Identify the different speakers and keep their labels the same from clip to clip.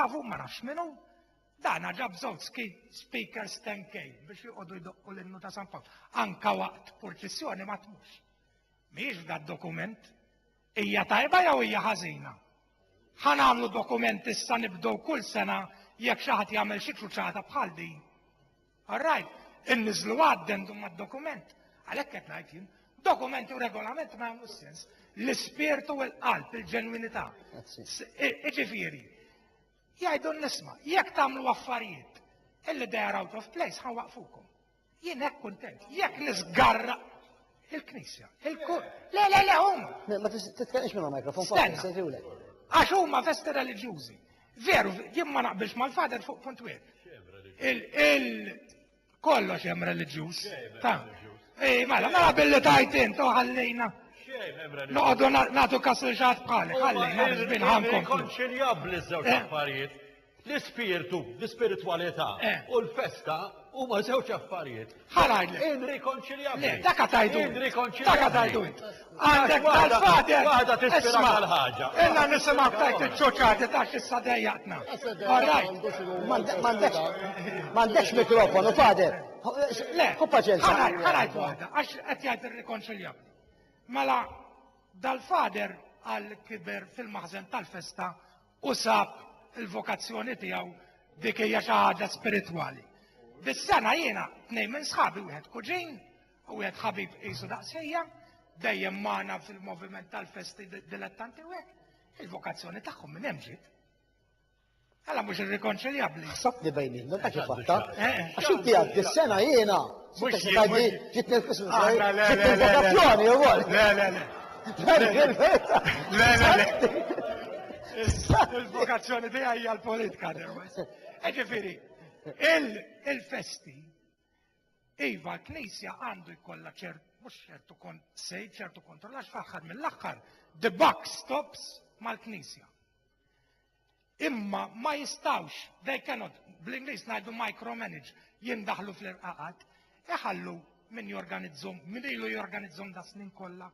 Speaker 1: tafu ma nafx minnu. Dana ġab żewġ speakers 10K biex joqogħdu jdoqqu l-innu ta' San Pawl. Anka waqt purċissjoni ma tmux. Mhijiex da dokument, hija tajba jew hija ħażina. Ħanagħmlu dokument issa nibdew kull sena jekk xi ħadd jagħmel xi kruċata bħal din. All right, inniżlu addendum mad-dokument. Għalhekk qed ngħid jien, dokumenti u regolament ma jagħmlu sens. L-ispirtu u l-qalb, il-ġenwinità. Ġifieri, jgħidu nisma' jekk tagħmlu affarijiet illi they are out of place ħanwaqfukom. Jien hekk kuntent, jekk nisgarra il-Knisja, il-kull. Le, huma.
Speaker 2: Ma titkellimx minn mikrofon
Speaker 1: Stenna. Għax huma festi reliġjużi. Veru, jien ma naqbilx mal-fader fuq punt wieħed. Kollox hemm reliġjuż. Mela billi tajt int ħallejna. Noqogħdu nagħtu kasu xaħat bħalek, ħallejna biex ħankom.
Speaker 3: Konċiljabbli żewġ affarijiet. L-ispirtu, l-ispiritwalità u l-festa huma żewġ affarijiet.
Speaker 1: Ħarajlek.
Speaker 3: Inrikonċiljabbli.
Speaker 1: Dak tajdu. Dak tajdu. Għandek tal-fader.
Speaker 3: Waħda tispira tal-ħaġa.
Speaker 1: Inna nisimgħu tajt iċ-ċoċati ta' x'issa dejjaqna.
Speaker 2: M'għandekx mikrofonu, fader.
Speaker 1: Le,
Speaker 2: Hu paċenza.
Speaker 1: ħarajt waħda, għax qed jgħid irrikonċiljabbli. Mela dal-fader għal kiber fil-maħżen tal-festa u sab il-vokazzjoni tiegħu dik hija xi ħaġa spiritwali. Dis-sena jiena tnejn minn sħabi wieħed kuġin u wieħed ħabib qisu daqsejja dejjem magħna fil-moviment tal-festi dilettanti u hekk. Il-vokazzjoni tagħhom minn hemm ġiet. Alla mhux irrikonċiljabbli.
Speaker 2: Sabni bejnin, non ta' fatta. Għax inti għad dis-sena jiena. Ġitni l-qismu. Vokazzjoni u għol.
Speaker 1: Le. Il-vokazzjoni tiegħi hija l-politika dew. Ġifieri, il-festi iva l-Knisja għandu jkollha mhux ċertu kontroll għax fl-aħħar mill-aħħar the buck stops mal-Knisja. Imma ma jistawx, they cannot, bl-Ingliż ngħidu micromanage, jindaħlu fl-irqaqat, iħallu min jorganizzhom, min ilu jorganizzhom da snin kollha,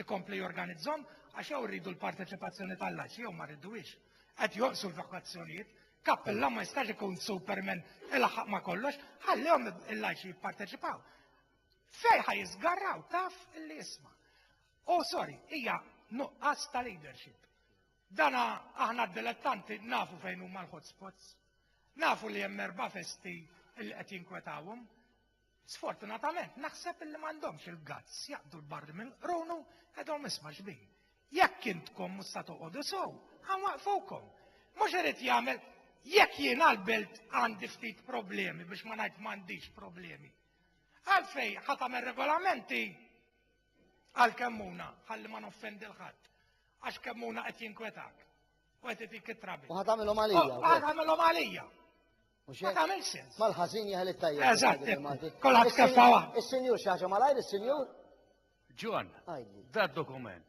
Speaker 1: ikompli jorganizzhom, għax jew rridu l-parteċipazzjoni tal-lajċi, jew ma rridux. Qed joqsu l-vokazzjonijiet, kappella ma jistax ikun superman il-ħaq ma kollox, ħallihom il-lajċi jipparteċipaw. Fej ħaj jiżgarraw, taf illi jisma'. Oh, sorry, hija nuqqas ta' leadership. Dana aħna d-dilettanti nafu fejn huma l-hotspots. Nafu li hemm erba' festi li qed jinkwetawhom. Sfortunatament naħseb illi m'għandhomx il-gazz jaqdu l-barri minn ronu qegħdhom isma' xbin. Jekk intkom mhux se toqgħodu sew, ħanwaqfukom. Mhux irid jagħmel jekk jien għall-belt għandi ftit problemi biex ma ngħid m'għandix problemi. Għalfej ħadd tagħmel regolamenti għal kemmuna ħalli ma noffendi l-ħadd. Għax kemmuna qed jinkwetak. U qed itik it-trabi.
Speaker 2: U ħatamilhom għalija.
Speaker 1: Ħatamilhom għalija. Ma tagħmel sens.
Speaker 2: Mal-ħażin jaħli tajjeb.
Speaker 1: Eżatt. Kolħat keffa waħda.
Speaker 2: Is-senjur xi ħaġa malajr is-senjur?
Speaker 3: Ġon, da dokument.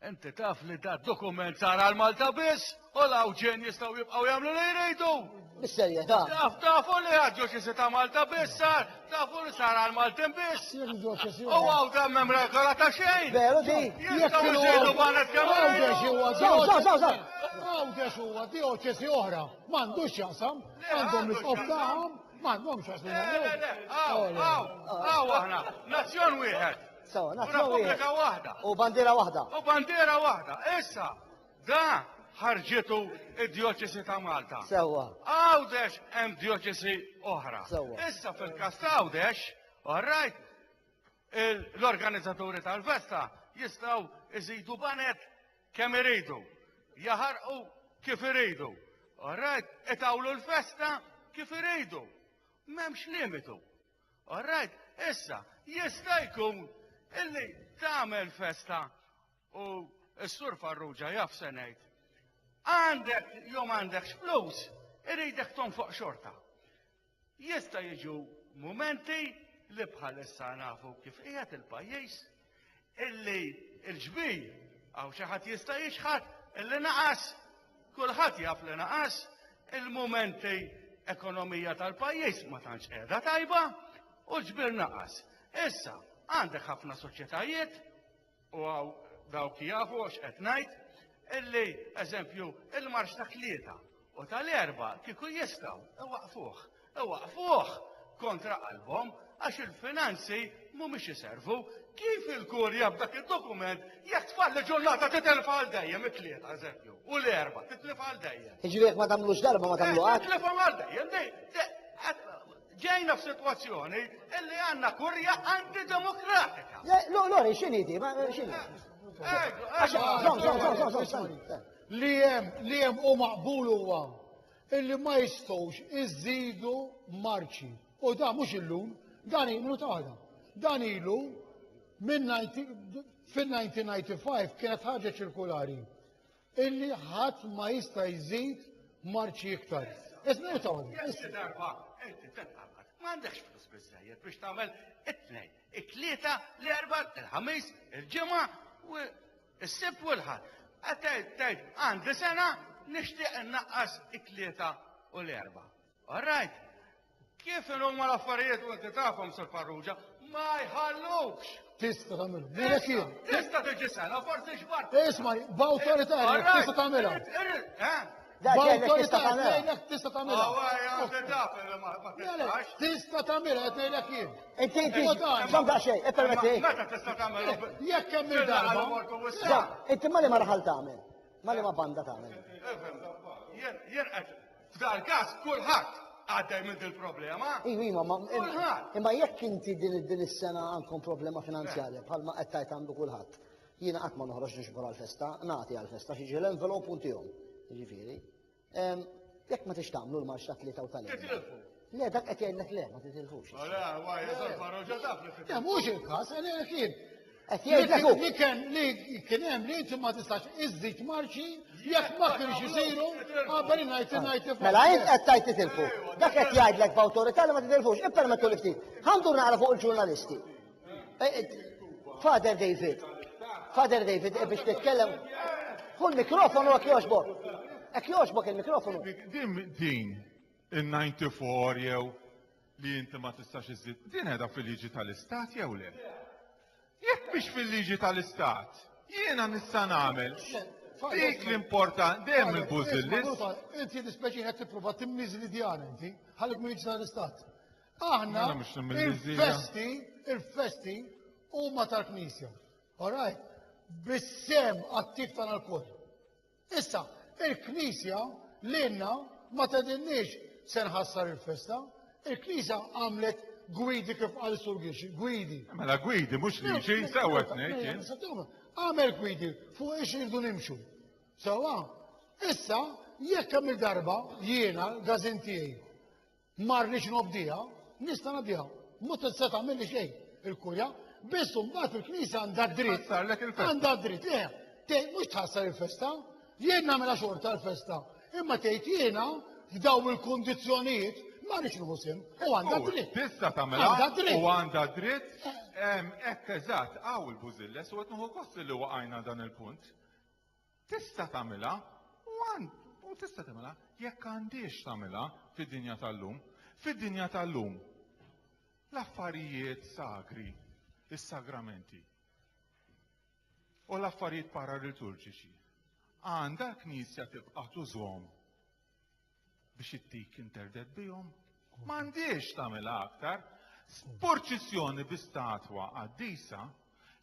Speaker 3: Inti taf li da dokument sar għal Malta biss, u l-awġen jistgħu jibqgħu jagħmlu li jridu.
Speaker 2: Bis-serjetà.
Speaker 3: Tafu li għad ta' Malta biss sar, tafu li sar għal Maltin biss. U għaw ta' memra kolla ta' xejn.
Speaker 2: Veru di.
Speaker 3: Jistgħu jżidu banet kemm.
Speaker 4: Għawdex huwa dioċesi oħra, m'għandux jaqsam, għandhom l-isqof tagħhom, m'għandhomx jaqsam.
Speaker 3: Għaw aħna, nazzjon wieħed.
Speaker 2: Sawa,
Speaker 3: U Repubblika waħda.
Speaker 2: U bandiera waħda.
Speaker 3: U bandiera waħda. Issa, da ħarġitu id-dioċesi ta' Malta.
Speaker 2: Sewa.
Speaker 3: Għawdex hemm dioċesi oħra.
Speaker 2: Sewa.
Speaker 3: Issa fil-kas ta' Għawdex, orrajt, l-organizzaturi tal-festa jistgħu iżidu banet kemm iridu. Jaħarqu kif iridu. Orrajt, etawlu l-festa kif iridu. M'hemmx limitu. Orrajt, issa, jista' jkun illi tagħmel festa u s-sur Farrugia jaf se ngħid. Għandek jom għandek flus, iridek tonfoq xorta. Jista' jiġu momenti li bħalissa nafu kif qiegħed il-pajjiż illi l-ġbir għaw xi ħadd jista' jixħad illi naqas, kulħadd jaf li naqas il-momenti ekonomija tal-pajjiż ma tantx qiegħda tajba u ġbir naqas. Issa, għandek ħafna soċjetajiet u għaw dawk jafu għax qed ngħid illi, eżempju, il-marx ta' tlieta U tal-erba kieku jistgħu iwaqfuh kontra qalbhom għax il-finanzi mhumiex iservu. Kif il-Kurja b'dak id-dokument jekk tfalli ġurnata titilfa għal dejjem it-tlieta eżempju, u l-erba titilfa għal dejjem.
Speaker 2: Jiġri jekk ma tagħmlux darba ma tagħmlu qatt.
Speaker 3: Titilfa għal dejjem. Ġejna f'sitwazzjoni illi għandna Kurja antidemokratika.
Speaker 2: Lori, x'inhi di? X'inhi?
Speaker 4: Li hemm u maqbul huwa illi ma jistgħux iżidu marċi. U da mhux illum, dan ilu taħda. Dan ilu fil-1995 kienet ħaġa ċirkulari illi ħadd ma jista' jżid marċi iktar. Isma' taħda.
Speaker 3: Darba, inti tinqabad, m'għandekx flus biżżejjed biex tagħmel it-tnejn, it-tlieta, l-erba', il-ħamis, il-ġimgħa u s-sibt u l-ħadd. Tgħid għandi sena nixtieq innaqqas it-tlieta u l-erba'. All right. Kif huma l-affarijiet u inti tafhom Sur Farrugia, ma jħallux.
Speaker 4: Tista' tagħmilha. Mela kien.
Speaker 3: Tista' tiġi sena, forsi xbart.
Speaker 4: Isma' b'awtoritarja tista' tagħmilha. B'awtoritarja tista' tagħmilha. Tista' tagħmilha qed ngħidlek jien.
Speaker 2: Inti x'għandha xejn, ippermetti.
Speaker 3: Meta tista' tagħmilha?
Speaker 4: Jekk hemm il-darba.
Speaker 2: Inti ma li ma raħal tagħmel. Ma li ma banda tagħmel.
Speaker 3: Jien qed f'dal każ kulħadd għaddej minn il-problema.
Speaker 2: Imma jekk inti din is-sena għandkom problema finanzjarja bħalma qed tgħid għandu kulħadd. Jiena qatt ma noħroġ nixbor għall-festa, nagħti għall-festa xi l-envelop untihom. Jiġifieri. Jekk ma tix tagħmlu l-marx ta' tlieta u tal-erba'. Le dak qed jgħidlek le ma titilfux.
Speaker 4: Mhux il-każ, għalhekk jien.
Speaker 2: Li
Speaker 4: kien hemm li inti ma tistax iżżid marċi jekk ma kienx isiru qabel ngħid.
Speaker 2: Mela int qed tgħid titilfu. Dak qed jgħidlek b'awtorità li ma titilfux. Ippermettu li ftit. Ħandur naqra fuq il-ġurnalisti. Father David biex titkellem. Hu l-mikrofonu hekk jogħġbok. Hekk jogħġbok il-mikrofonu.
Speaker 5: Din in-94 jew li inti ma tistax iżid. Din qiegħda fil-liġi tal-Istat jew le? Jekk biex fil-liġi tal-Istat, jiena nista' nagħmel dik l-importanti dejjem il-bużillis.
Speaker 4: Inti dispeċi qed tipprova timniżli djan inti, ħallek mill-liġi tal-Istat. Aħna il-festi huma tal-Knisja. All right? Bis-sem attiv tal-alkohol. Issa, il-Knisja lilna ma tedinniex se nħassar il-festa, il-Knisja għamlet gwidi kif għal Sur Gixi, gwidi.
Speaker 5: Mela gwidi, mux liġi, sewet nejn.
Speaker 4: Għamel gwidi, fuq ix irdu nimxu. Sewa, issa, jekk hemm il-darba, jiena, gazintijaj, marriċ nobdija, nista nabdija. Mut se tagħmel li xejn il-Kurja, biss mbagħad il-Knisja għandha dritt. Għandha dritt, mhux tħassar il-festa, jien nagħmilha xorta l-festa. Imma tgħid jiena f'daw il-kundizzjonijiet ma rridx nħossim, u għandha dritt.
Speaker 5: Tista' tagħmilha u għandha dritt. Hekk eżatt, hawn il-Bużilles u qed nieħu kost li waqajna dan il-punt. Tista' tagħmilha u tista' tagħmilha jekk għandix tagħmilha fid-dinja tal-lum. Fid-dinja tal-lum l-affarijiet sagri, is-sagramenti u l-affarijiet paraliturġiċi għandha l-Knisja tibqa' tużhom biex ittik interded bihom. M'għandix tagħmilha aktar. Porċissjoni bi statwa għaddisa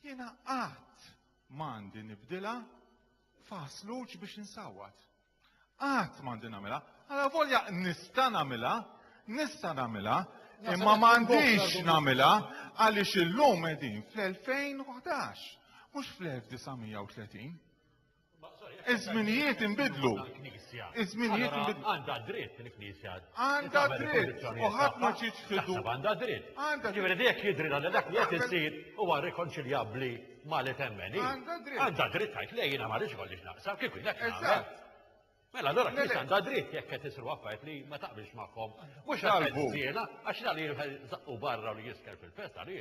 Speaker 5: jiena qatt m'għandi nibdilha fasluġ biex insawwat. Qatt m'għandi nagħmilha. Alla volja nista' nagħmilha, imma m'għandix nagħmilha għaliex illum qegħdin fl-2011 mhux fl-1930. Iż-żminijiet inbidlu. Iż-żminijiet inbidlu.
Speaker 6: Għandha dritt il-Knisja.
Speaker 5: Għandha dritt. U ħadd ma ġietx fidu.
Speaker 6: Għandha dritt. Ġifieri dik jidri li dak li qed isir huwa rikonċiljabbli ma' li temmeni. Għandha dritt tgħid lej jiena ma rridx kollix naqsam kif dak. Mela allura Knisja għandha dritt jekk qed isru affarijiet li ma taqbilx magħhom. Mhux għalbu jiena għax li żaqqu barra u li jisker fil-festa li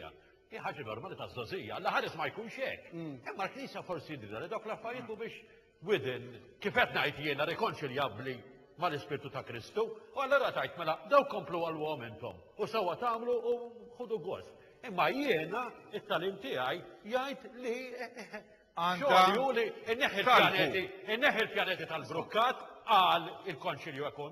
Speaker 6: ħaġa normali ta' żożija, alla ħares ma jkunx hekk. Imma l-Knisja forsi jidri li dawk l-affarijiet biex widin, kif qed ngħid jiena rikonċiljabbli mal-Ispirtu ta' Kristu, u allura tajt mela daw komplu għal-wom intom, u sewwa tagħmlu u ħudu gost. Imma jiena it-talim tiegħi jgħid li xogħol li inneħħi l-pjaneti tal-brukkat għal il-konċilju ekonomiku.